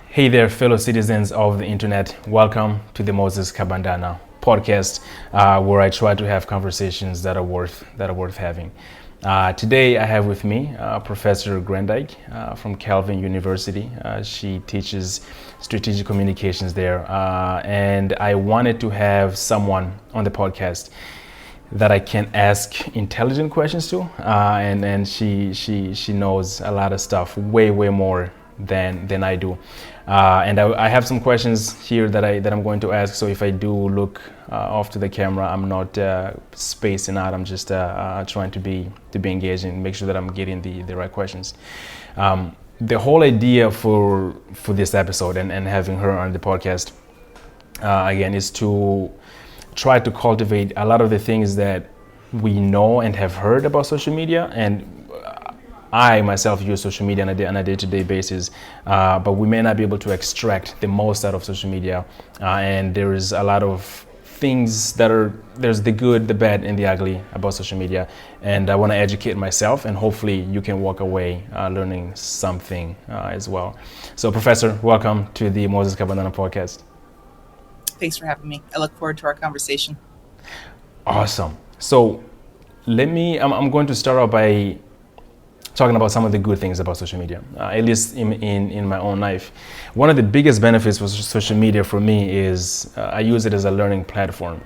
Hey there, fellow citizens of the internet. Welcome to the Moses Kabandana podcast, where I try to have conversations that are worth having. Today, I have with me Professor Groenendyk from Calvin University. She teaches strategic communications there, and I wanted to have someone on the podcast that I can ask intelligent questions to, and she knows a lot of stuff, way more than I do. And I have some questions here that I'm going to ask. So if I do look off to the camera, I'm not spacing out. I'm just trying to be engaged and make sure that I'm getting the right questions. The whole idea for this episode and having her on the podcast again is to try to cultivate a lot of the things that we know and have heard about social media. And I myself use social media on a day-to-day basis, but we may not be able to extract the most out of social media. And there is a lot of things there's the good, the bad, and the ugly about social media. And I want to educate myself, and hopefully you can walk away learning something as well. So, Professor, welcome to the Moses Kabandana podcast. Thanks for having me. I look forward to our conversation. Awesome. So, I'm going to start out by talking about some of the good things about social media, at least in my own life. One of the biggest benefits for social media for me is I use it as a learning platform.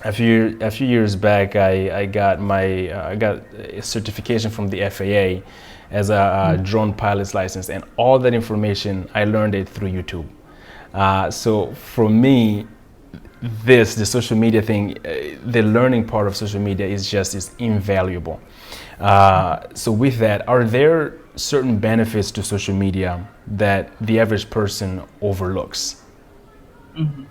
A few years back, I got a certification from the FAA as a drone pilot's license, and all that information I learned it through YouTube. So for me, the social media thing, the learning part of social media is invaluable. So with that, are there certain benefits to social media that the average person overlooks? Mm-hmm.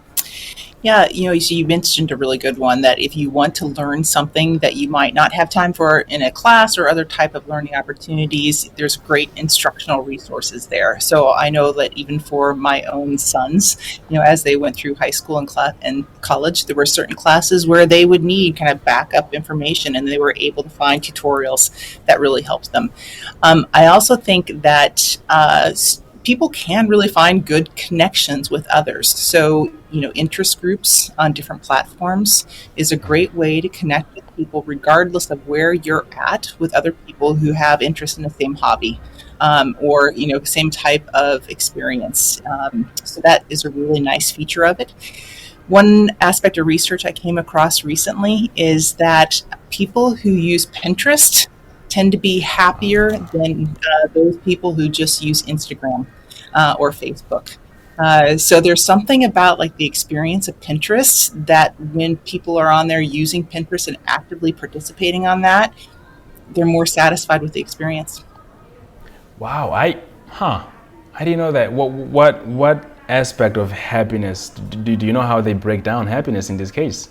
Yeah, so you mentioned a really good one, that if you want to learn something that you might not have time for in a class or other type of learning opportunities, there's great instructional resources there. So I know that even for my own sons, as they went through high school and college, there were certain classes where they would need kind of backup information, and they were able to find tutorials that really helped them. I also think that people can really find good connections with others. So, interest groups on different platforms is a great way to connect with people regardless of where you're at, with other people who have interest in the same hobby or, same type of experience. So that is a really nice feature of it. One aspect of research I came across recently is that people who use Pinterest tend to be happier than those people who just use Instagram or Facebook. So there's something about like the experience of Pinterest that when people are on there using Pinterest and actively participating on that, they're more satisfied with the experience. Wow, I didn't know that. What aspect of happiness do you know how they break down happiness in this case?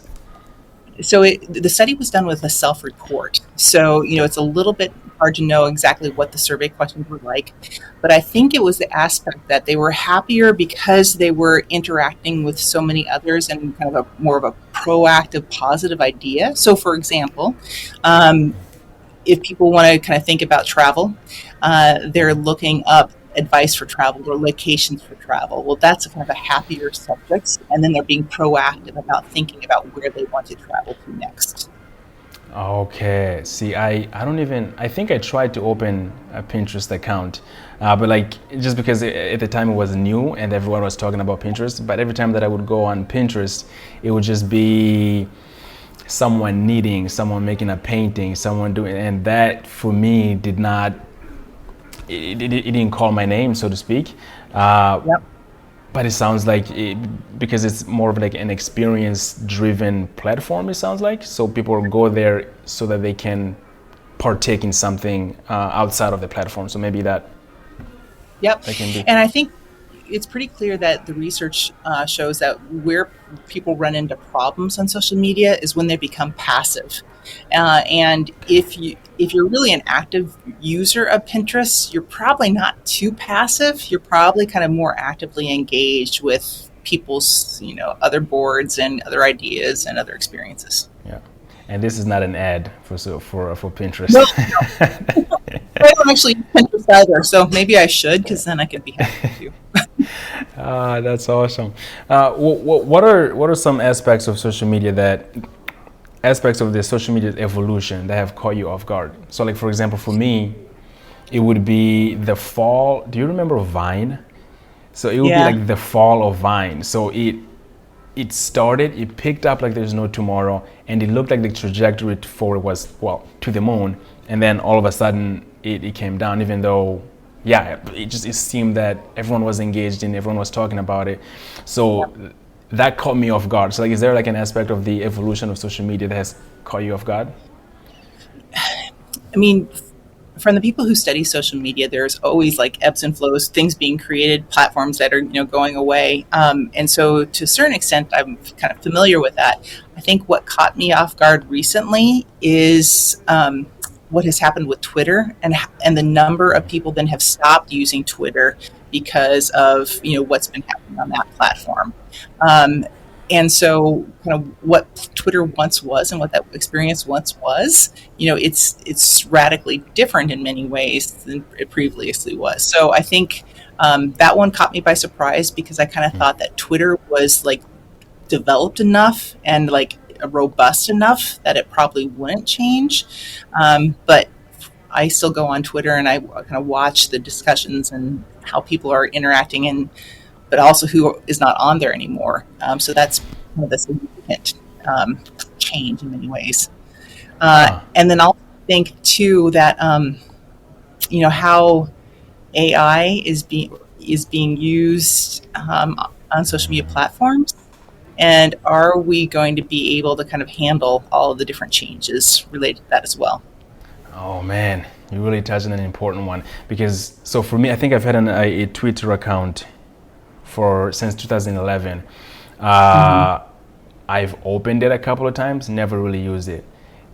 So the study was done with a self-report. So, it's a little bit hard to know exactly what the survey questions were like, but I think it was the aspect that they were happier because they were interacting with so many others and kind of more of a proactive, positive idea. So, for example, if people want to kind of think about travel, they're looking up advice for travel or locations for travel. Well, that's kind of a happier subject, and then they're being proactive about thinking about where they want to travel to next. Okay, see, I think I tried to open a Pinterest account, but just because at the time it was new and everyone was talking about Pinterest, but every time that I would go on Pinterest, it would just be someone knitting, someone making a painting, someone doing, and that for me it didn't call my name, so to speak. Yep. But it sounds like because it's more of like an experience-driven platform, it sounds like. So people go there so that they can partake in something outside of the platform. So maybe that. Yep. That can be. And I think it's pretty clear that the research shows that where people run into problems on social media is when they become passive. And if you're really an active user of Pinterest, you're probably not too passive. You're probably kind of more actively engaged with people's, other boards and other ideas and other experiences. Yeah. And this is not an ad for Pinterest. No. I don't actually use Pinterest either, so maybe I should, because then I could be happy with you. That's awesome. What are some aspects of social media aspects of the social media evolution that have caught you off guard? So, like for example, for me, it would be the fall. Do you remember Vine? So it would be Yeah. like the fall of Vine. So it picked up like there's no tomorrow, and it looked like the trajectory forward was, well, to the moon, and then all of a sudden it came down, even though, yeah, it seemed that everyone was engaged and everyone was talking about it. So that caught me off guard. So like, is there like an aspect of the evolution of social media that has caught you off guard? I mean, from the people who study social media, there's always like ebbs and flows, things being created, platforms that are going away, and so to a certain extent, I'm kind of familiar with that. I think what caught me off guard recently is what has happened with Twitter, and the number of people that have stopped using Twitter because of what's been happening on that platform. Um, and so, kind of what Twitter once was and what that experience once was, it's radically different in many ways than it previously was. So I think that one caught me by surprise because I kind of thought that Twitter was like developed enough and like robust enough that it probably wouldn't change. But I still go on Twitter and I kind of watch the discussions and how people are interacting, and but also who is not on there anymore. So that's one of the significant change in many ways. Ah, And then I'll think too that how AI is being used on social media platforms, and are we going to be able to kind of handle all of the different changes related to that as well? oh man, you really touched on an important one, because so for me, I think I've had a Twitter account for since 2011. Hmm. Uh, I've opened it a couple of times, never really used it.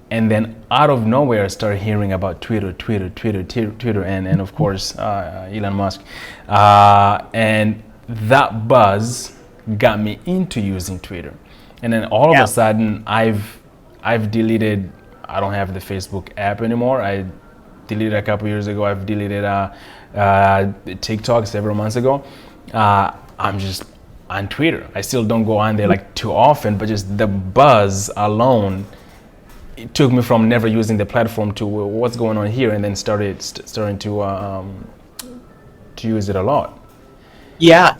And then out of nowhere, I started hearing about Twitter, and of course, Elon Musk. And that buzz got me into using Twitter. And then all of a Yeah. sudden, I've deleted, I don't have the Facebook app anymore. I deleted a couple years ago. I've deleted TikTok several months ago. I'm just on Twitter. I still don't go on there like too often, but just the buzz alone, it took me from never using the platform to what's going on here, and then starting to use it a lot. Yeah.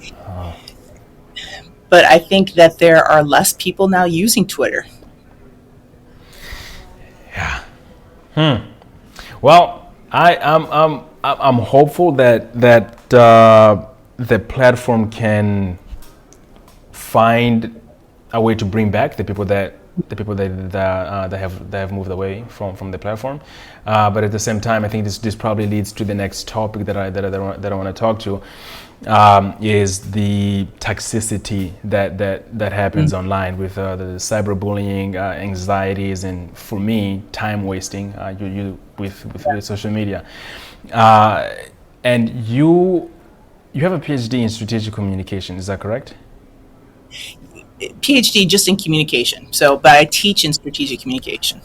But I think that there are less people now using Twitter. Well, I'm hopeful that the platform can find a way to bring back the people that have moved away from the platform. But at the same time, I think this probably leads to the next topic that I want to talk to, is the toxicity that happens Mm. online with the cyberbullying, anxieties, and for me, time wasting. You with social media, uh, and you have a PhD in strategic communication. Is that correct? PhD just in communication. So, but I teach in strategic communication.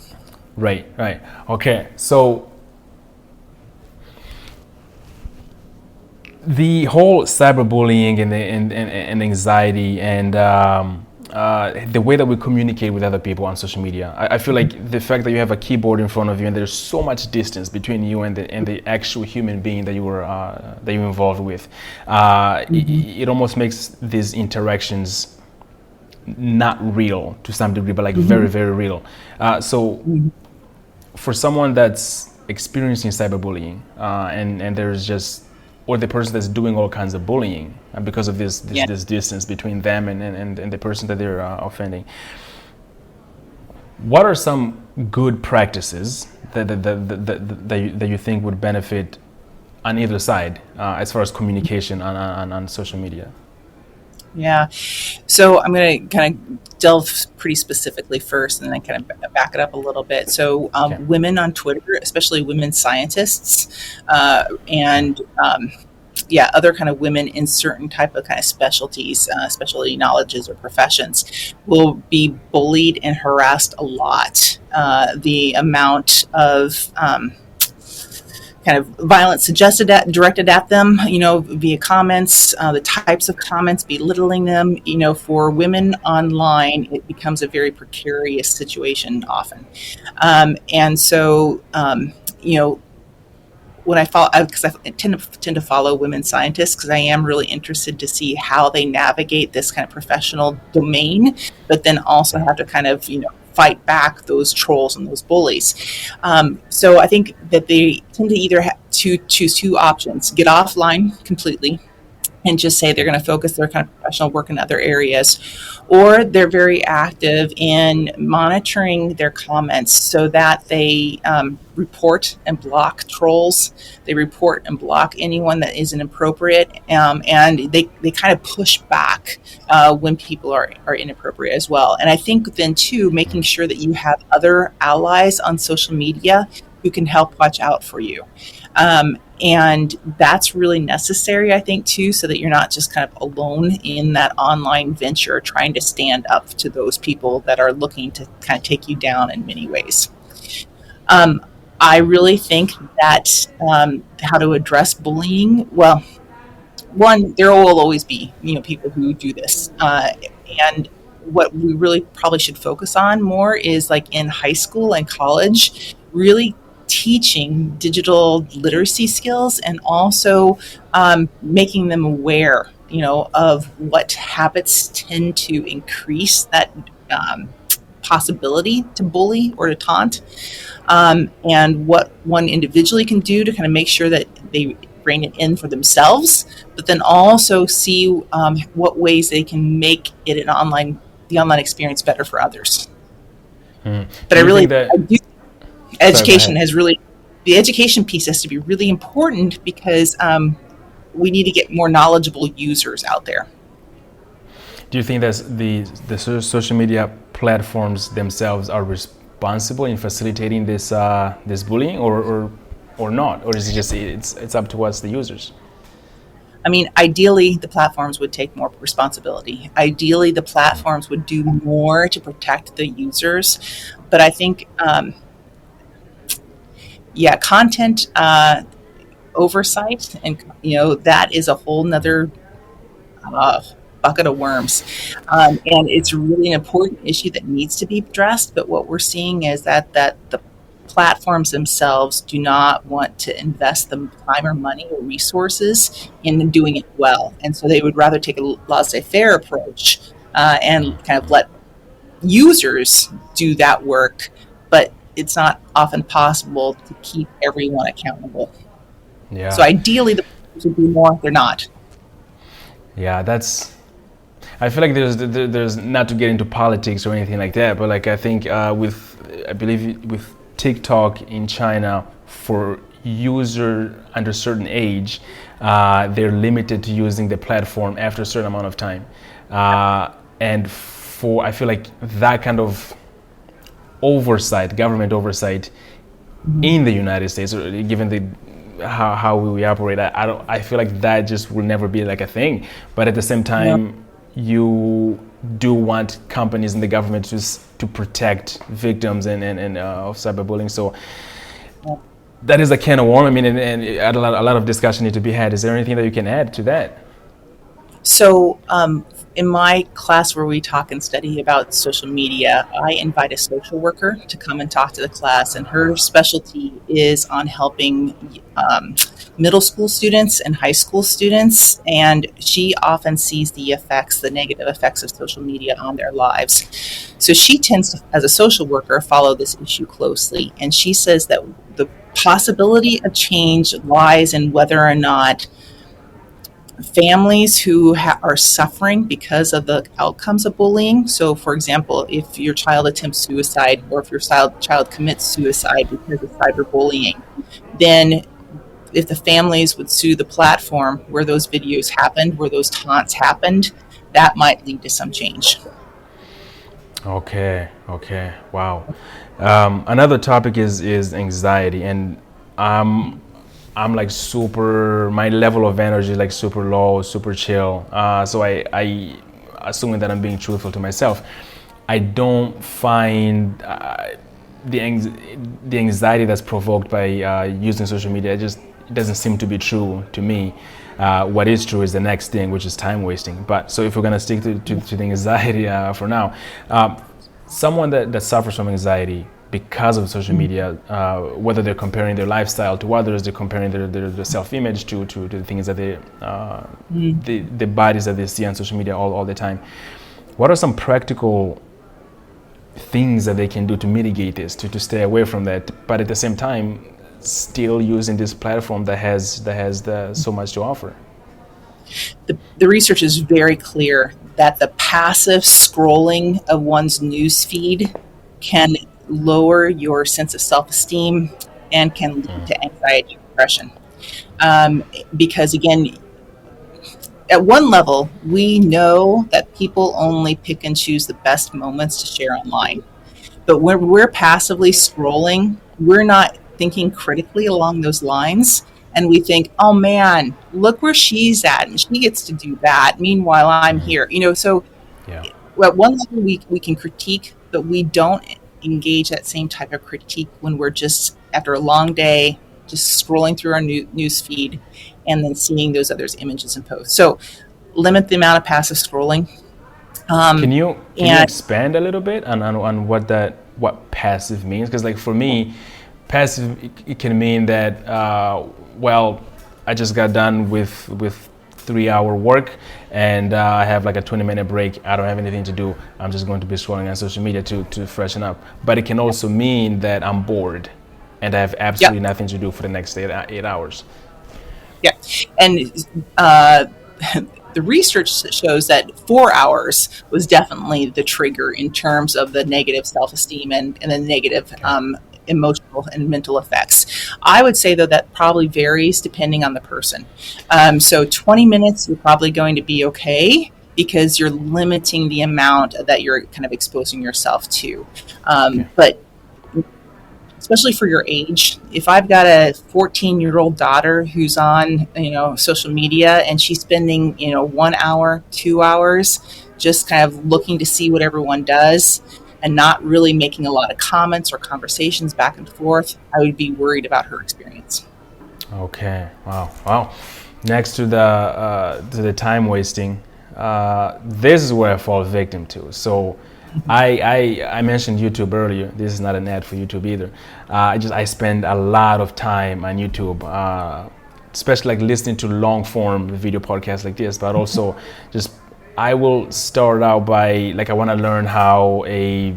Right, right. Okay, so the whole cyberbullying and anxiety and the way that we communicate with other people on social media, I feel like the fact that you have a keyboard in front of you and there's so much distance between you and the actual human being that you're involved with, Hmm. it almost makes these interactions not real to some degree, but like very, Hmm. very real. So for someone that's experiencing cyberbullying, and there's just, or the person that's doing all kinds of bullying, because of Yeah. this distance between them and the person that they're offending, what are some good practices that you think would benefit on either side, as far as communication on social media? Yeah. So I'm going to kind of delve pretty specifically first and then kind of back it up a little bit. So, Okay. women on Twitter, especially women scientists, and yeah, other kind of women in certain type of kind of specialties, specialty knowledges or professions, will be bullied and harassed a lot. The amount of kind of violence directed at them, via comments, the types of comments, belittling them. For women online, it becomes a very precarious situation often. And so, when I follow, because I tend to follow women scientists, because I am really interested to see how they navigate this kind of professional domain, but then also have to kind of, fight back those trolls and those bullies. So I think that they tend to either choose two options: get offline completely and just say they're going to focus their kind of professional work in other areas, or they're very active in monitoring their comments so that they report and block trolls. They report and block anyone that isn't appropriate, and they kind of push back when people are inappropriate as well. And I think then too, making sure that you have other allies on social media who can help watch out for you. And that's really necessary, I think, too, so that you're not just kind of alone in that online venture trying to stand up to those people that are looking to kind of take you down in many ways. I really think that how to address bullying, well, one, there will always be, people who do this. And what we really probably should focus on more is like in high school and college, really teaching digital literacy skills and also making them aware, of what habits tend to increase that possibility to bully or to taunt, and what one individually can do to kind of make sure that they bring it in for themselves, but then also see what ways they can make it the online experience better for others. But I do education the education piece has to be really important because we need to get more knowledgeable users out there. Do you think that the social media platforms themselves are responsible in facilitating this bullying, or not, or is it just it's up to us, the users? I mean, ideally, the platforms would take more responsibility. Ideally, the platforms would do more to protect the users. But I think content oversight, and that is a whole nother bucket of worms, and it's really an important issue that needs to be addressed. But what we're seeing is that the platforms themselves do not want to invest the time or money or resources in doing it well, and so they would rather take a laissez-faire approach and kind of let users do that work. But it's not often possible to keep everyone accountable. Yeah. So ideally, the platforms would do more. They're not. Yeah, I feel like there's not to get into politics or anything like that, but like I think I believe with TikTok in China, for user under a certain age, they're limited to using the platform after a certain amount of time, and I feel like that kind of government oversight in the United States, given how we operate, I feel like that just will never be like a thing. But at the same time, you do want companies and the government to protect victims and of cyberbullying. So that is a can of worms. I mean, and a lot of discussion need to be had. Is there anything that you can add to that? So in my class where we talk and study about social media, I invite a social worker to come and talk to the class, and her specialty is on helping middle school students and high school students, and she often sees the negative effects of social media on their lives. So she tends to, as a social worker, follow this issue closely, and she says that the possibility of change lies in whether or not families who are suffering because of the outcomes of bullying. So, for example, if your child attempts suicide, or if your child commits suicide because of cyberbullying, then if the families would sue the platform where those videos happened, where those taunts happened, that might lead to some change. Okay, wow. Another topic is anxiety, and I'm like my level of energy is like super low, super chill. So I assuming that I'm being truthful to myself, I don't find the anxiety that's provoked by using social media, it doesn't seem to be true to me. What is true is the next thing, which is time wasting. But so if we're gonna stick to the anxiety for now, someone that suffers from anxiety because of social media, whether they're comparing their lifestyle to others, they're comparing their self-image to the things that the bodies that they see on social media all the time. What are some practical things that they can do to mitigate this, to stay away from that, but at the same time still using this platform that has so much to offer? The research is very clear that the passive scrolling of one's news feed can lower your sense of self-esteem and can lead to anxiety and depression. Because again, at one level, we know that people only pick and choose the best moments to share online. But when we're passively scrolling, we're not thinking critically along those lines. And we think, oh man, look where she's at and she gets to do that. Meanwhile, I'm here. So Yeah. at one level we can critique, but we don't engage that same type of critique when we're just, after a long day, just scrolling through our news feed and then seeing those others' images and posts. So limit the amount of passive scrolling. Can you expand a little bit on what passive means? Because like for me, passive, it can mean that well, I just got done with 3-hour work and I have like a 20-minute break. I don't have anything to do. I'm just going to be scrolling on social media to freshen up. But it can also mean that I'm bored and I have absolutely nothing to do for the next 8 hours. Yeah, and the research shows that 4 hours was definitely the trigger in terms of the negative self-esteem and the negative emotional and mental effects. I would say, though, that probably varies depending on the person. So 20 minutes, you're probably going to be okay because you're limiting the amount that you're kind of exposing yourself to. But especially for your age, if I've got a 14-year-old daughter who's on, social media and she's spending, 1 hour, 2 hours, just kind of looking to see what everyone does and not really making a lot of comments or conversations back and forth, I would be worried about her experience. Okay. Wow. Next to the time wasting, this is where I fall victim to. So I mentioned YouTube earlier. This is not an ad for YouTube either. I spend a lot of time on YouTube, especially like listening to long form video podcasts like this, but also just I will start out by like I want to learn how a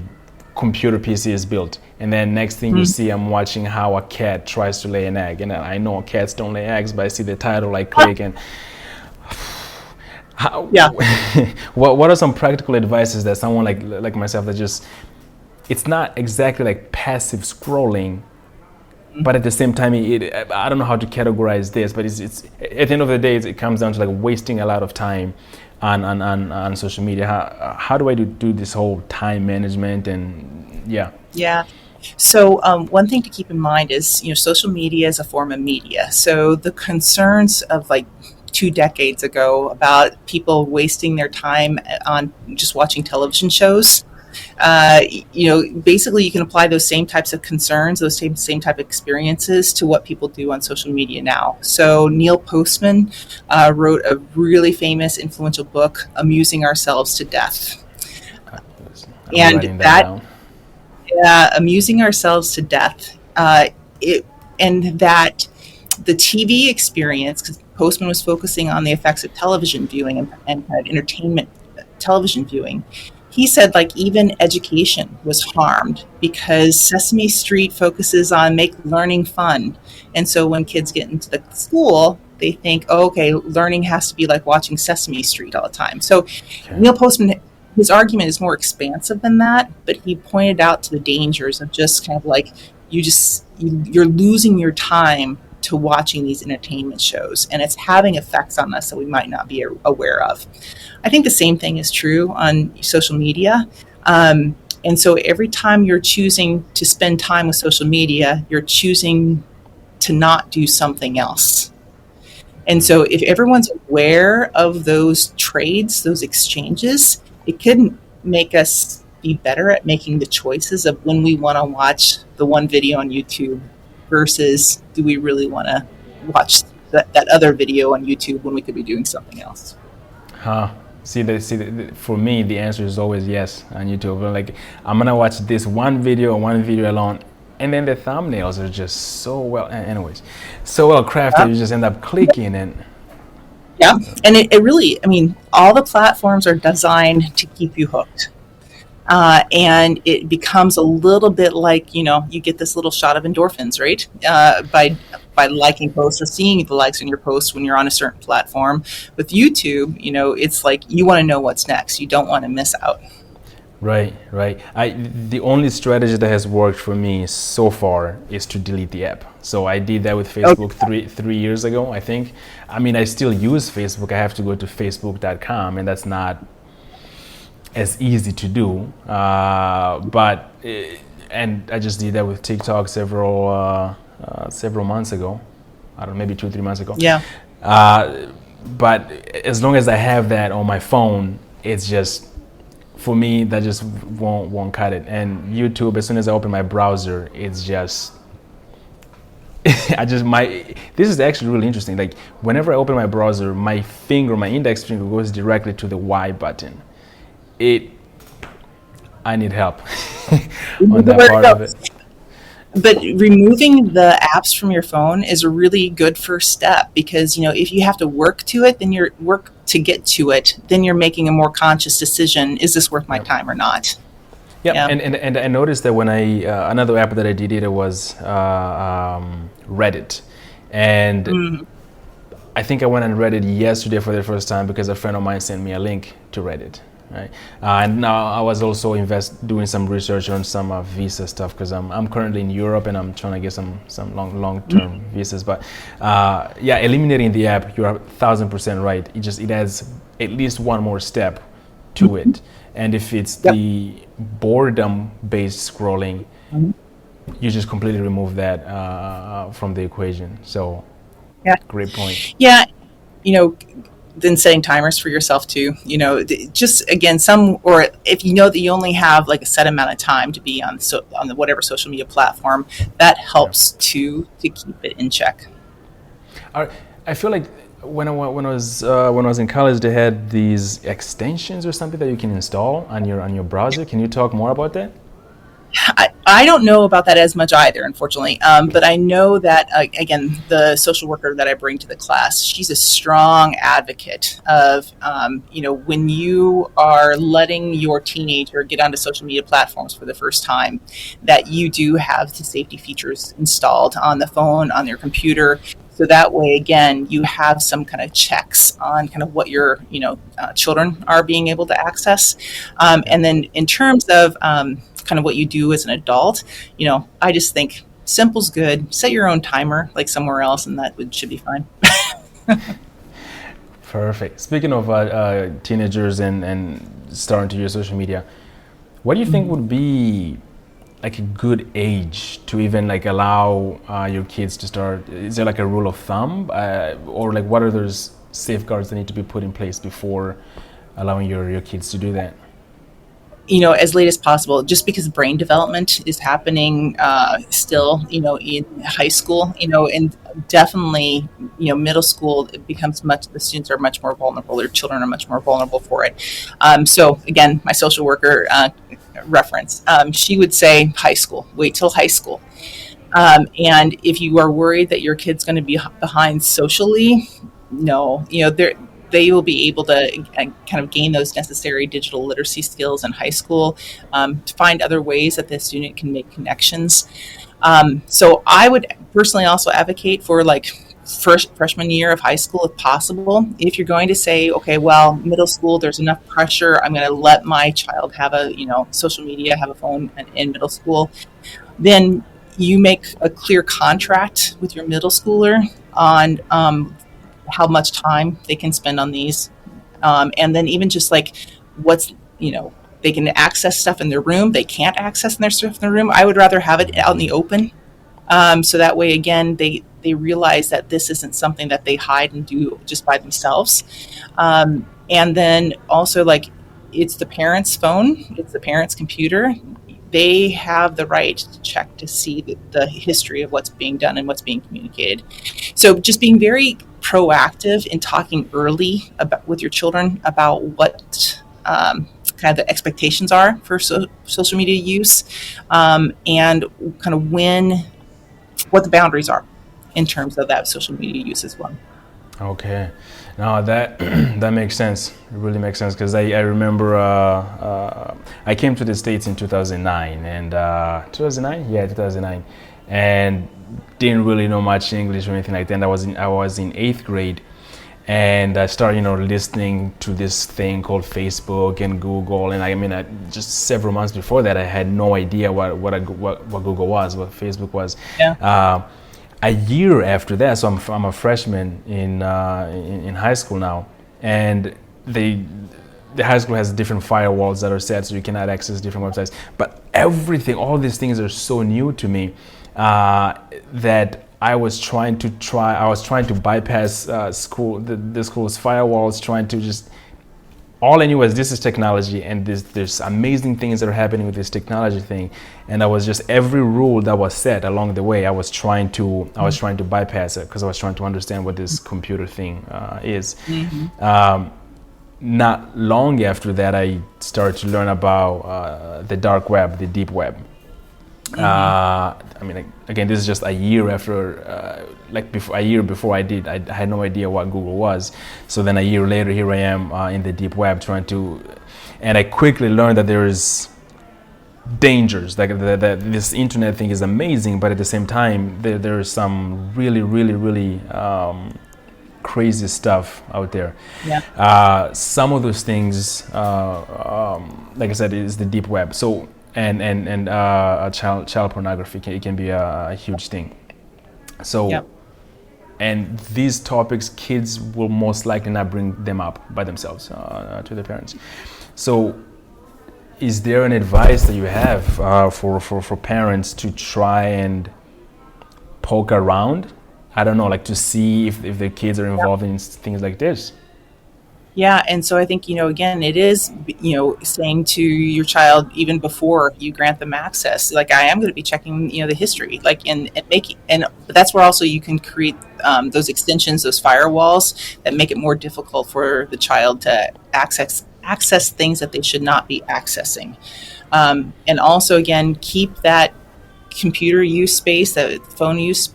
computer PC is built, and then next thing you see, I'm watching how a cat tries to lay an egg, and I know cats don't lay eggs, but I see the title, I click, and how, what are some practical advices that someone like myself that just, it's not exactly like passive scrolling, but at the same time, I don't know how to categorize this, but it's at the end of the day, it comes down to like wasting a lot of time on social media. How do I do this whole time management and Yeah. So one thing to keep in mind is, social media is a form of media. So the concerns of like 2 decades ago about people wasting their time on just watching television shows, basically you can apply those same types of concerns, those same type of experiences to what people do on social media now. So Neil Postman wrote a really famous, influential book, Amusing Ourselves to Death. And that amusing ourselves to death, and that the TV experience, because Postman was focusing on the effects of television viewing and kind of entertainment television viewing. He said like even education was harmed because Sesame Street focuses on make learning fun. And so when kids get into the school, they think, oh, okay, learning has to be like watching Sesame Street all the time. So Neil Postman, his argument is more expansive than that, but he pointed out to the dangers of just kind of like you're losing your time to watching these entertainment shows, and it's having effects on us that we might not be aware of. I think the same thing is true on social media. And so every time you're choosing to spend time with social media, you're choosing to not do something else. And so if everyone's aware of those trades, those exchanges, it could make us be better at making the choices of when we want to watch the one video on YouTube versus do we really want to watch that other video on YouTube when we could be doing something else. Huh. For me, the answer is always yes on YouTube. Like, I'm gonna watch this one video alone, and then the thumbnails are just so well, anyways, so well crafted. You just end up clicking and. Yeah, and it really, I mean, all the platforms are designed to keep you hooked. And it becomes a little bit like, you get this little shot of endorphins, right? By liking posts or seeing the likes on your posts when you're on a certain platform. With YouTube, it's like you want to know what's next. You don't want to miss out. Right. The only strategy that has worked for me so far is to delete the app. So I did that with Facebook three years ago, I think. I mean, I still use Facebook. I have to go to facebook.com, and that's not as easy to do. And I just did that with TikTok several months ago. I don't know, maybe 2-3 months ago. Yeah. But as long as I have that on my phone, it's just, for me, that just won't cut it. And YouTube, as soon as I open my browser, it's just this is actually really interesting. Like, whenever I open my browser, my index finger goes directly to the Y button. I need help on that part of it. But removing the apps from your phone is a really good first step, because if you have to work to it, then you're making a more conscious decision. Is this worth my time or not? Yeah. And I noticed that when another app that I deleted was Reddit, and I think I went on Reddit yesterday for the first time because a friend of mine sent me a link to Reddit. Right. And now I was also doing some research on some visa stuff, because I'm currently in Europe and I'm trying to get some long-term visas. But eliminating the app, you're 1,000% right. It adds at least one more step to it. And if it's the boredom-based scrolling, you just completely remove that from the equation. So, great point. Yeah, then setting timers for yourself too. Just again, or if you know that you only have like a set amount of time to be on the whatever social media platform, that helps to keep it in check. I feel like when I was in college, they had these extensions or something that you can install on your browser. Can you talk more about that? I don't know about that as much either, unfortunately. But I know that, again, the social worker that I bring to the class, she's a strong advocate of, when you are letting your teenager get onto social media platforms for the first time, that you do have the safety features installed on the phone, on your computer. So that way, again, you have some kind of checks on kind of what your, children are being able to access. And then in terms of kind of what you do as an adult, I just think simple's good. Set your own timer like somewhere else, and that should be fine. Perfect. Speaking of teenagers and starting to use social media, what do you think would be like a good age to even like allow your kids to start? Is there like a rule of thumb, or like what are those safeguards that need to be put in place before allowing your kids to do that? As late as possible, just because brain development is happening still, in high school, and definitely, middle school, the students are much more vulnerable, their children are much more vulnerable for it. So again, my social worker reference, she would say high school, wait till high school. And if you are worried that your kid's going to be behind socially, no, they will be able to kind of gain those necessary digital literacy skills in high school, to find other ways that the student can make connections. So I would personally also advocate for like freshman year of high school, if possible. If you're going to say, okay, well, middle school, there's enough pressure, I'm going to let my child have social media, have a phone in middle school, then you make a clear contract with your middle schooler on how much time they can spend on these. And then even just like they can access stuff in their room, they can't access their stuff in their room. I would rather have it out in the open. So that way, again, they realize that this isn't something that they hide and do just by themselves. And then also, like, it's the parent's phone, it's the parent's computer. They have the right to check to see the history of what's being done and what's being communicated. So just being very proactive in talking early about with your children about what kind of the expectations are for social media use, and kind of what the boundaries are in terms of that social media use as well. Okay, now that that makes sense. It really makes sense because I remember I came to the States in 2009 and 2009, yeah, 2009, and didn't really know much English or anything like that. And I was in eighth grade, and I started listening to this thing called Facebook and Google. And I mean, just several months before that, I had no idea what Google was, what Facebook was. Yeah. A year after that, so I'm a freshman in high school now, and the high school has different firewalls that are set, so you cannot access different websites. But all these things are so new to me that I was trying to bypass the school's firewalls, trying to just. All I knew was this is technology, and there's amazing things that are happening with this technology thing, and I was just every rule that was set along the way. I was trying to bypass it because I was trying to understand what this computer thing is. Mm-hmm. Not long after that, I started to learn about the dark web, the deep web. I mean, again, this is just a year after, a year before I had no idea what Google was. So then a year later, here I am in the deep web and I quickly learned that there is dangers. Like that this internet thing is amazing, but at the same time, there is some really, really, really crazy stuff out there. Yeah. Some of those things, like I said, is the deep web. So. And child pornography can be a huge thing. So, Yep. And these topics, kids will most likely not bring them up by themselves to their parents. So, is there an advice that you have for parents to try and poke around? I don't know, like to see if their kids are involved in things like this. Yeah, and so I think, again, it is, saying to your child even before you grant them access, like I am going to be checking, the history, like and making, but that's where also you can create those extensions, those firewalls that make it more difficult for the child to access things that they should not be accessing, and also again keep that computer use space, that phone use,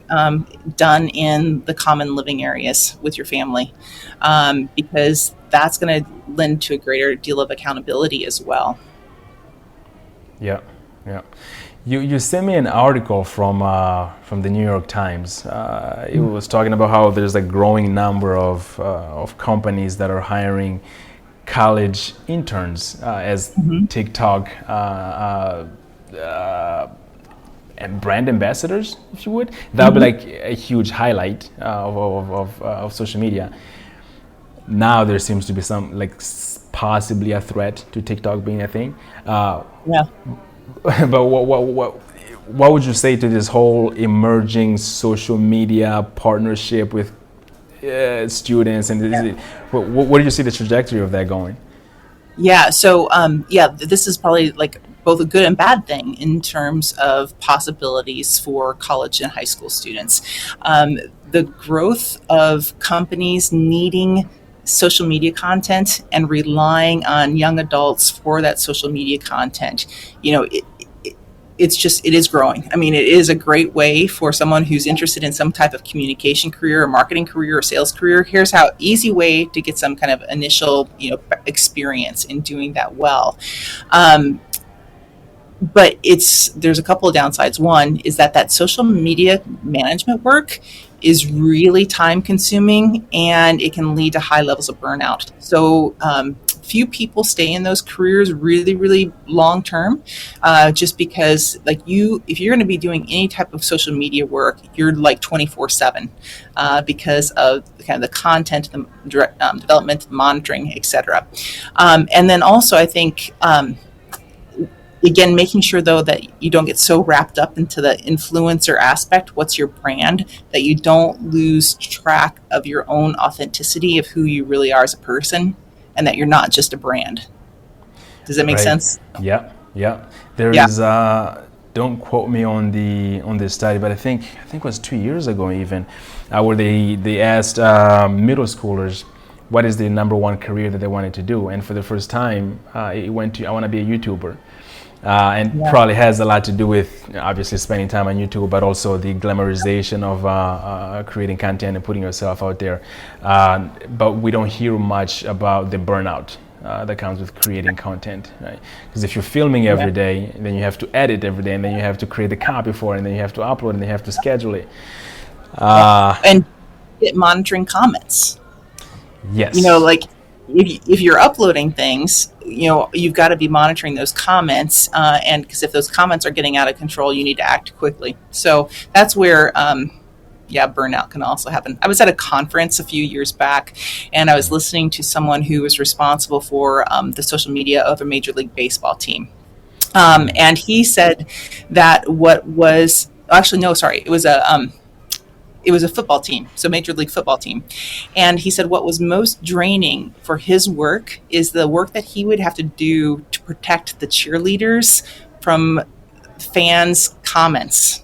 done in the common living areas with your family, because that's going to lend to a greater deal of accountability as well. Yeah, yeah. You sent me an article from the New York Times. It was talking about how there's a growing number of companies that are hiring college interns as TikTok and brand ambassadors, if you would. That would be like a huge highlight of social media. Now there seems to be some possibly a threat to TikTok being a thing. Yeah. But what would you say to this whole emerging social media partnership with students? And what do you see the trajectory of that going? Yeah. So, this is probably like both a good and bad thing in terms of possibilities for college and high school students. The growth of companies needing social media content and relying on young adults for that social media content, it is growing. I mean, it is a great way for someone who's interested in some type of communication career or marketing career or sales career. Here's how easy way to get some kind of initial, experience in doing that well. But there's a couple of downsides. One is that social media management work is really time consuming and it can lead to high levels of burnout. So few people stay in those careers really, really long term, just because if you're going to be doing any type of social media work, you're like 24/7 because of kind of the content, the development, monitoring, etc. And then also I think, again, making sure though that you don't get so wrapped up into the influencer aspect, what's your brand, that you don't lose track of your own authenticity of who you really are as a person, and that you're not just a brand. Does that make Right. sense? Yeah. Yeah. There Yeah. is. Don't quote me on the study, but I think it was 2 years ago even, where they asked middle schoolers what is the number one career that they wanted to do, and for the first time, it went to I want to be a YouTuber. And Yeah. probably has a lot to do with obviously spending time on YouTube, but also the glamorization of creating content and putting yourself out there. But we don't hear much about the burnout that comes with creating content, right? Because if you're filming Yeah. every day, then you have to edit every day, and then you have to create the copy for it, and then you have to upload, and then you have to schedule it. Yeah. Uh, And monitoring comments. yes, Like if you're uploading things, you've got to be monitoring those comments, and because if those comments are getting out of control, you need to act quickly. So that's where, yeah, burnout can also happen. I was at a conference a few years back, and I was listening to someone who was responsible for the social media of a Major League Baseball team. And he said that what was actually, no, sorry, it was a football team, so Major League Football team. And he said what was most draining for his work is the work that he would have to do to protect the cheerleaders from fans' comments.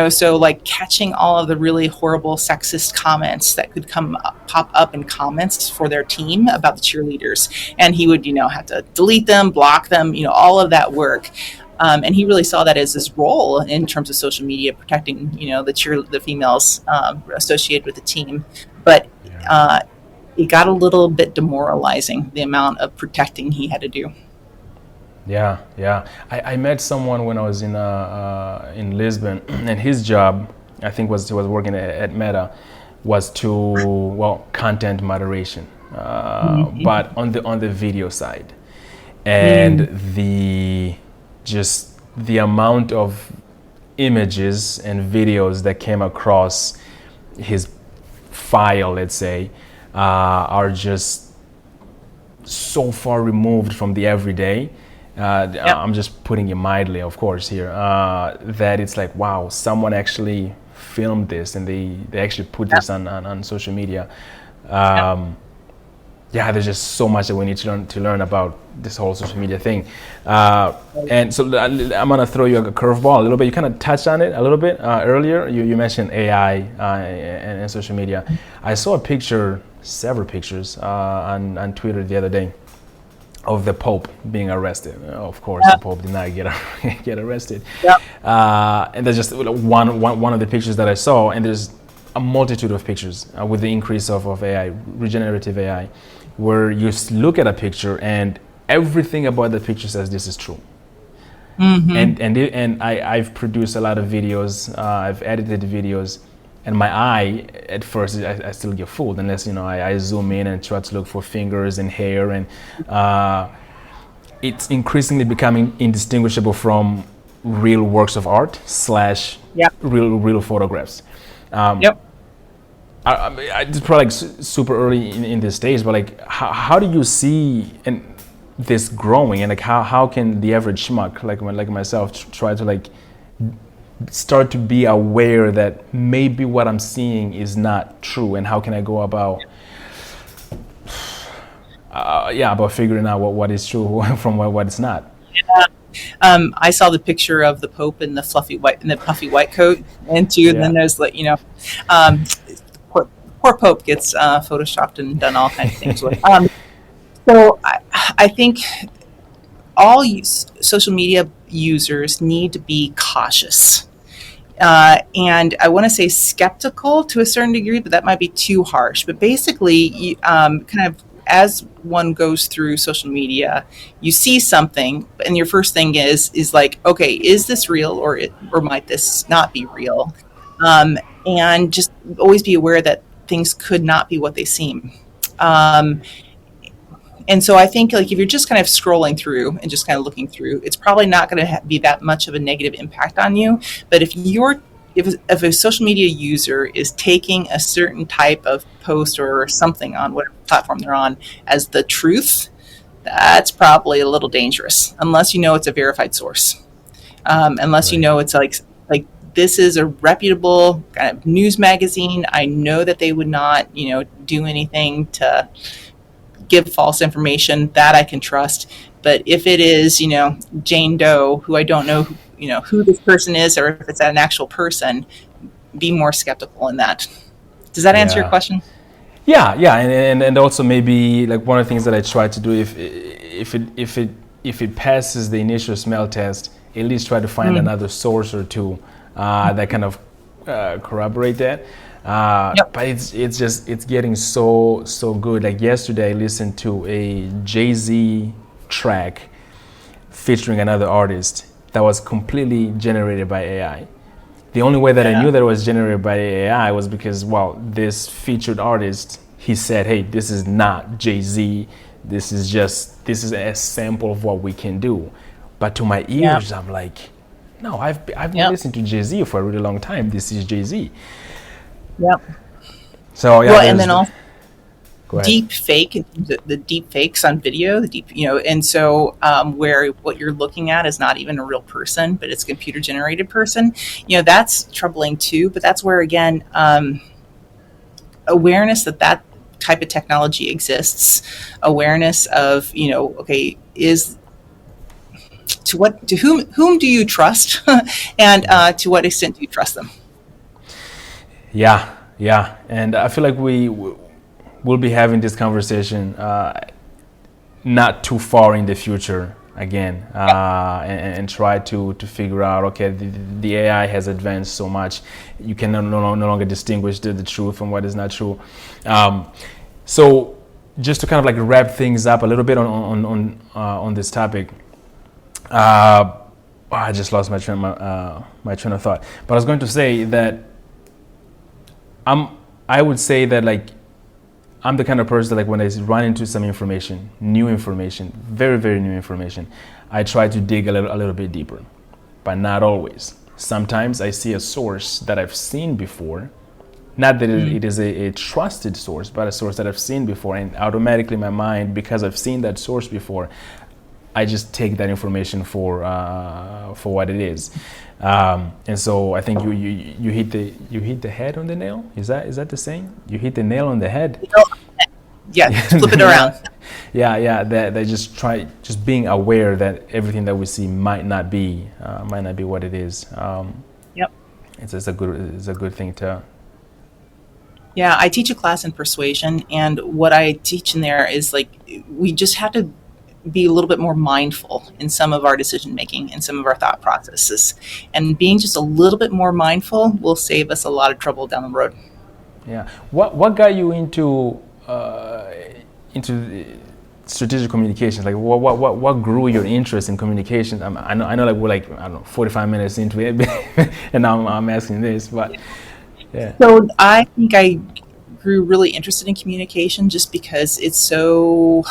So like catching all of the really horrible sexist comments that could pop up in comments for their team about the cheerleaders. And he would, have to delete them, block them, all of that work. And he really saw that as his role in terms of social media, protecting, the females associated with the team. But yeah. it got a little bit demoralizing, the amount of protecting he had to do. Yeah, yeah. I met someone when I was in Lisbon, and his job, I think, he was working at Meta, was content moderation, but on the video side, and the amount of images and videos that came across his file, let's say, are just so far removed from the everyday. Yep. I'm just putting it mildly, of course, here, that it's like, wow, someone actually filmed this and they actually put this on social media. Yeah, there's just so much that we need to learn about this whole social media thing. And so I'm going to throw you a curveball a little bit. You kind of touched on it a little bit earlier. You mentioned AI and social media. I saw a picture, several pictures on Twitter the other day of the Pope being arrested. Of course, the Pope did not get arrested. Yep. And there's just one of the pictures that I saw, and there's a multitude of pictures with the increase of AI, regenerative AI, where you look at a picture and everything about the picture says this is true. And I've produced a lot of videos, I've edited videos, and my eye at first I still get fooled unless I zoom in and try to look for fingers and hair, and it's increasingly becoming indistinguishable from real works of art / Yep. real photographs. Yep. It's probably like super early in this stage, but like how do you see this growing, and like how can the average schmuck like myself try to like start to be aware that maybe what I'm seeing is not true, and how can I go about about figuring out what is true from what is not. I saw the picture of the Pope in the puffy white coat, and then there's like um, poor Pope gets photoshopped and done all kinds of things with. So I think all social media users need to be cautious. And I want to say skeptical to a certain degree, but that might be too harsh. But basically, kind of as one goes through social media, you see something, and your first thing is like, okay, is this real, or might this not be real? And just always be aware that things could not be what they seem. And so I think like if you're just kind of scrolling through and just kind of looking through, it's probably not going to be that much of a negative impact on you. But if a social media user is taking a certain type of post or something on whatever platform they're on as the truth, that's probably a little dangerous, unless you know it's a verified source. Unless you know it's like this is a reputable kind of news magazine. I know that they would not, do anything to give false information, that I can trust. But if it is, Jane Doe, who I don't know, who this person is, or if it's an actual person, be more skeptical in that. Does that answer your Yeah. question? Yeah, and also maybe like one of the things that I try to do, if it passes the initial smell test, at least try to find another source or two that kind of corroborate that. Yep. But it's getting so good. Like yesterday, I listened to a Jay-Z track featuring another artist that was completely generated by AI. The only way that I Yeah. knew that it was generated by AI was because, well, this featured artist, he said, "Hey, this is not Jay-Z. This is a sample of what we can do." But to my Yeah. ears, I'm like, "No, I've been Yep. listening to Jay-Z for a really long time. This is Jay-Z." Yep. So yeah, Well, and then also go ahead. deep fake, the deep fakes on video, and so where what you're looking at is not even a real person, but it's a computer generated person. That's troubling too. But that's where again, awareness that type of technology exists, awareness of okay, is to whom do you trust, and to what extent do you trust them? Yeah, and I feel like we'll be having this conversation not too far in the future again, and try to figure out, okay, the AI has advanced so much, you can no longer distinguish the truth from what is not true. So just to kind of like wrap things up a little bit on this topic, I just lost my train of thought. But I was going to say that I would say that like I'm the kind of person that like when I run into some information, new information, very, very new information, I try to dig a little bit deeper, but not always. Sometimes I see a source that I've seen before, not that it is a trusted source, but a source that I've seen before, and automatically my mind, because I've seen that source before, I just take that information for what it is. And so I think you hit the head on the nail. Is that the saying? You hit the nail on the head. Yeah, flip it around. Yeah. That just being aware that everything that we see might not be what it is. Yep. It's a good thing to. Yeah, I teach a class in persuasion, and what I teach in there is like we just have to be a little bit more mindful in some of our decision making and some of our thought processes. And being just a little bit more mindful will save us a lot of trouble down the road. Yeah. What got you into strategic communications? Like what grew your interest in communication? I know like we're like, I don't know, 45 minutes into it, and now I'm asking this, but yeah. So I think I grew really interested in communication just because it's so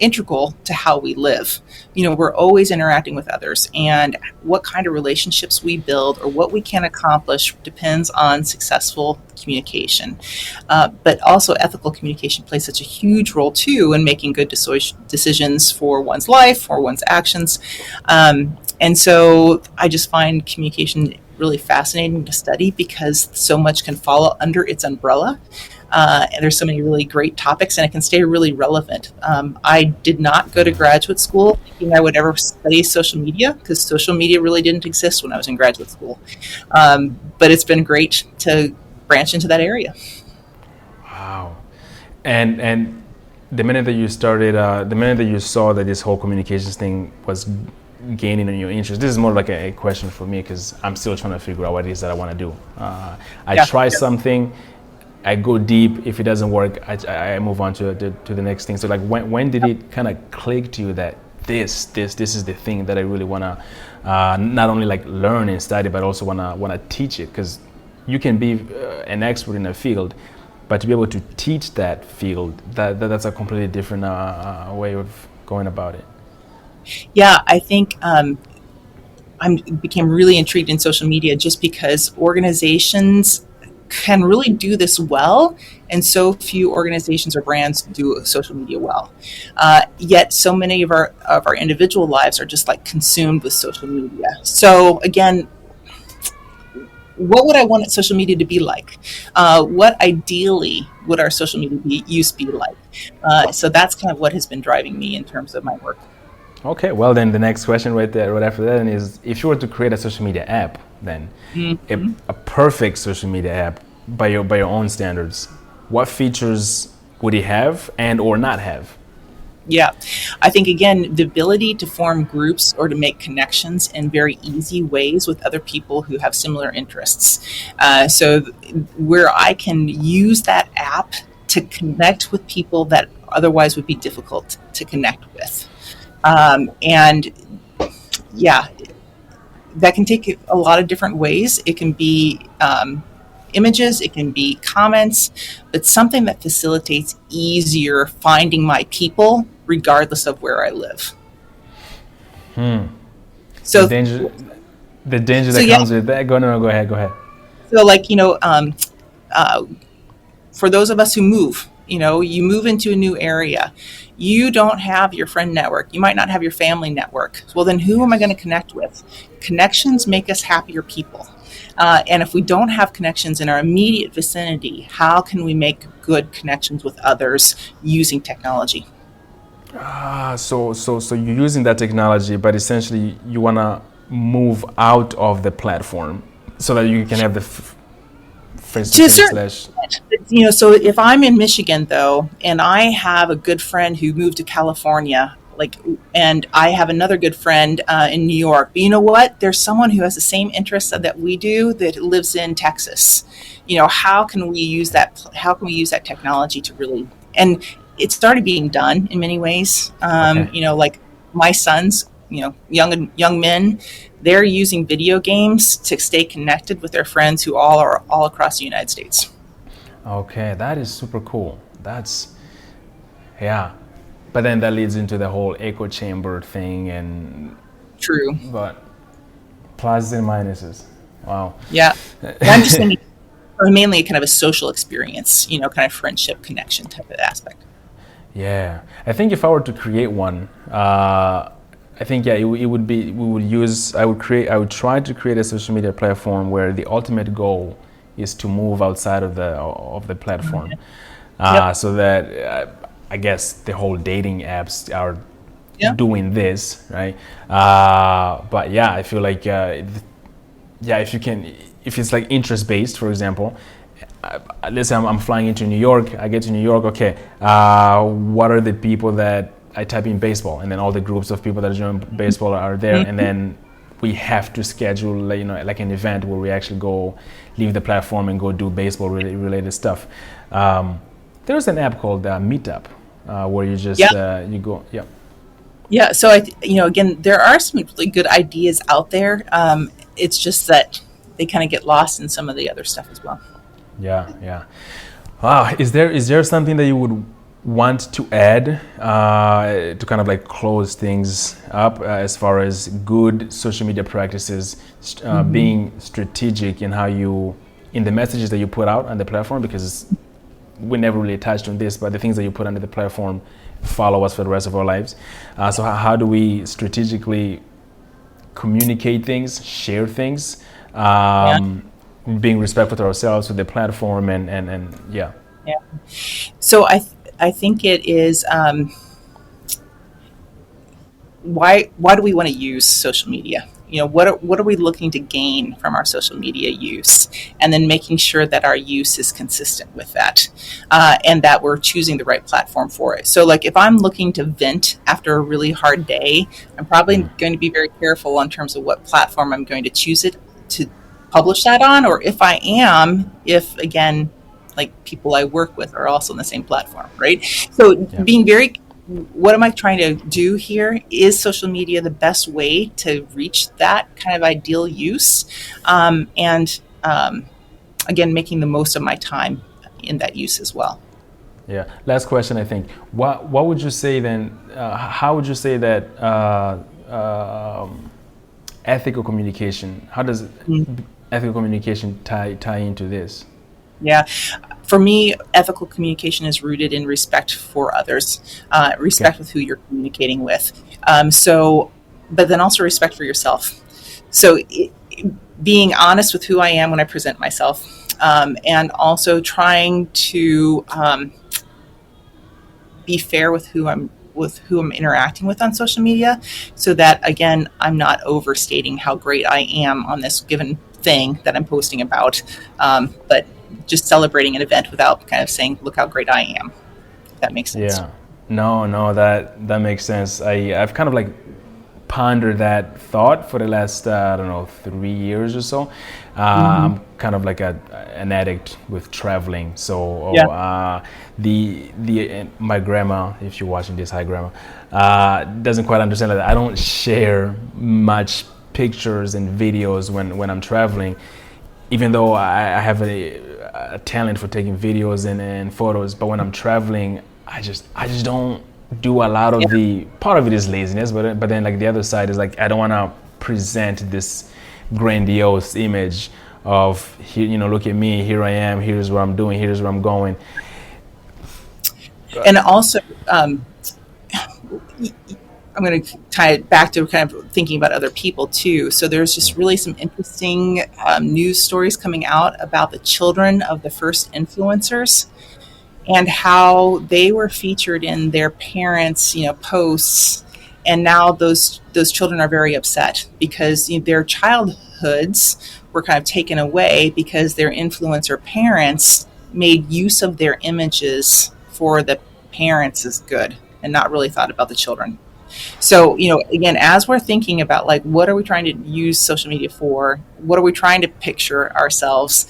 integral to how we live. We're always interacting with others, and what kind of relationships we build or what we can accomplish depends on successful communication. But also ethical communication plays such a huge role too in making good decisions for one's life, for one's actions. And so I just find communication really fascinating to study because so much can fall under its umbrella. And there's so many really great topics, and it can stay really relevant. I did not go to graduate school thinking I would ever study social media because social media really didn't exist when I was in graduate school. But it's been great to branch into that area. Wow. And the minute that you started, the minute that you saw that this whole communications thing was gaining on your interest, this is more like a question for me because I'm still trying to figure out what it is that I want to do. I try something, I go deep. If it doesn't work, I move on to the next thing. So like when did it kind of click to you that this is the thing that I really want to not only like learn and study, but also want to teach it? Because you can be an expert in a field, but to be able to teach that field, that's a completely different way of going about it. Yeah, I think I became really intrigued in social media just because organizations can really do this well, and so few organizations or brands do social media well. Yet, so many of our individual lives are just like consumed with social media. So again, what would I want social media to be like? What ideally would our social media use be like? So that's kind of what has been driving me in terms of my work. Okay, well then the next question right there, right after that is, if you were to create a social media app, then Mhm. a perfect social media app by your own standards, what features would it have and or not have? Yeah. I think, again, the ability to form groups or to make connections in very easy ways with other people who have similar interests. Where I can use that app to connect with people that otherwise would be difficult to connect with. And yeah, that can take a lot of different ways. It can be images, it can be comments, but something that facilitates easier finding my people regardless of where I live. The So, danger, the danger so that yeah, comes with that. Go no, no, go ahead, go ahead. so like, uh, for those of us who move, you move into a new area, you don't have your friend network, you might not have your family network. Well, then who am I going Yes. to connect with? Connections make us happier people. And if we don't have connections in our immediate vicinity, how can we make good connections with others using technology? So you're using that technology, but essentially you wanna move out of the platform so that you can have the face to To a face certain slash. extent, so if I'm in Michigan though, and I have a good friend who moved to California, and I have another good friend in New York, but you know what? There's someone who has the same interests that we do that lives in Texas. How can we use that? How can we use that technology to really? And it's already being done in many ways. Okay. Like my sons, young men, they're using video games to stay connected with their friends who all are all across the United States. Okay, that is super cool. That's yeah. But then that leads into the whole echo chamber thing and True. but pluses and minuses. Wow. Yeah. And I'm just thinking mainly kind of a social experience, kind of friendship connection type of aspect. Yeah, I think if I were to create one, I think yeah, it would be we would use. I would try to create a social media platform where the ultimate goal is to move outside of the platform, Yep. so that I guess the whole dating apps are Yeah. doing this, right? But yeah, I feel like yeah, if you can, if it's like interest based, for example, let's say I'm flying into New York. I get to New York. Okay, what are the people that I type in baseball, and then all the groups of people that join baseball are there, and Mhm. then we have to schedule, like, like an event where we actually go leave the platform and go do baseball related stuff. There's an app called Meetup where you just Yeah. you go. Yeah. Yeah. So again, there are some really good ideas out there. It's just that they kind of get lost in some of the other stuff as well. Yeah, yeah. Wow, is there something that you would want to add to kind of like close things up as far as good social media practices, Hmm. being strategic in how you in the messages that you put out on the platform? Because we never really touched on this, but the things that you put under the platform follow us for the rest of our lives. So how do we strategically communicate things, share things, Yeah. being respectful to ourselves with the platform and yeah. Yeah. So I think it is. Why do we want to use social media? What are we looking to gain from our social media use, and then making sure that our use is consistent with that, and that we're choosing the right platform for it. So, like, if I'm looking to vent after a really hard day, I'm probably going to be very careful in terms of what platform I'm going to choose it to publish that on, or if again, like, people I work with are also on the same platform, right? So Yeah. being very what am I trying to do here? Is social media the best way to reach that kind of ideal use? And again, making the most of my time in that use as well. Yeah. Last question, I think. What would you say then? How would you say that ethical communication? How does Mm. ethical communication tie into this? Yeah. For me, ethical communication is rooted in respect for others, Okay. respect with who you're communicating with. But then also respect for yourself. So, being honest with who I am when I present myself, and also trying to be fair with with who I'm interacting with on social media, so that again, I'm not overstating how great I am on this given thing that I'm posting about, but just celebrating an event without kind of saying, "Look how great I am." If that makes sense. Yeah. No, that makes sense. I've kind of like pondered that thought for the last I don't know 3 years or so. Mm-hmm. I'm kind of like an addict with traveling. So Yeah. the my grandma, if you're watching this, hi grandma, doesn't quite understand that I don't share much pictures and videos when I'm traveling, even though I have a talent for taking videos and photos. But when I'm traveling, I just don't do a lot Yeah. of the. Part of it is laziness, but then like the other side is like I don't want to present this grandiose image of here, look at me, here I am, here's what I'm doing, here's where I'm going. And also, I'm going to tie it back to kind of thinking about other people too. So there's just really some interesting news stories coming out about the children of the first influencers and how they were featured in their parents, posts, and now those children are very upset because their childhoods were kind of taken away because their influencer parents made use of their images for the parents' good and not really thought about the children. So, again, as we're thinking about like what are we trying to use social media for, what are we trying to picture ourselves,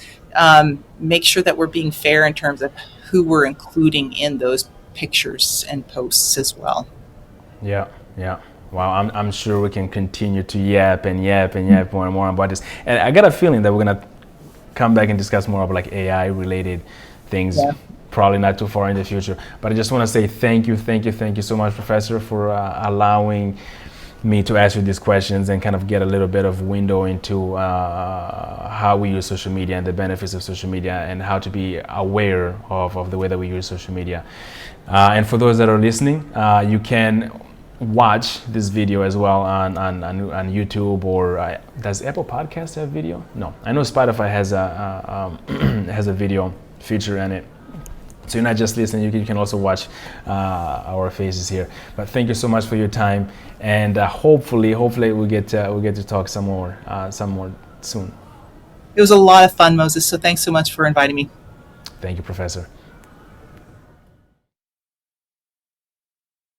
make sure that we're being fair in terms of who we're including in those pictures and posts as well. Yeah, yeah. Wow, I'm sure we can continue to yap and yap and yap more and more about this. And I got a feeling that we're gonna come back and discuss more about like AI related things, Yeah. probably not too far in the future. But I just want to say thank you so much, Professor, for allowing me to ask you these questions and kind of get a little bit of window into how we use social media and the benefits of social media and how to be aware of the way that we use social media. And for those that are listening, you can watch this video as well on YouTube or does Apple Podcast have video? No, I know Spotify has a has a video feature in it. So you're not just listening; you can also watch our faces here. But thank you so much for your time, and hopefully we get to talk some more soon. It was a lot of fun, Moses. So thanks so much for inviting me. Thank you, Professor.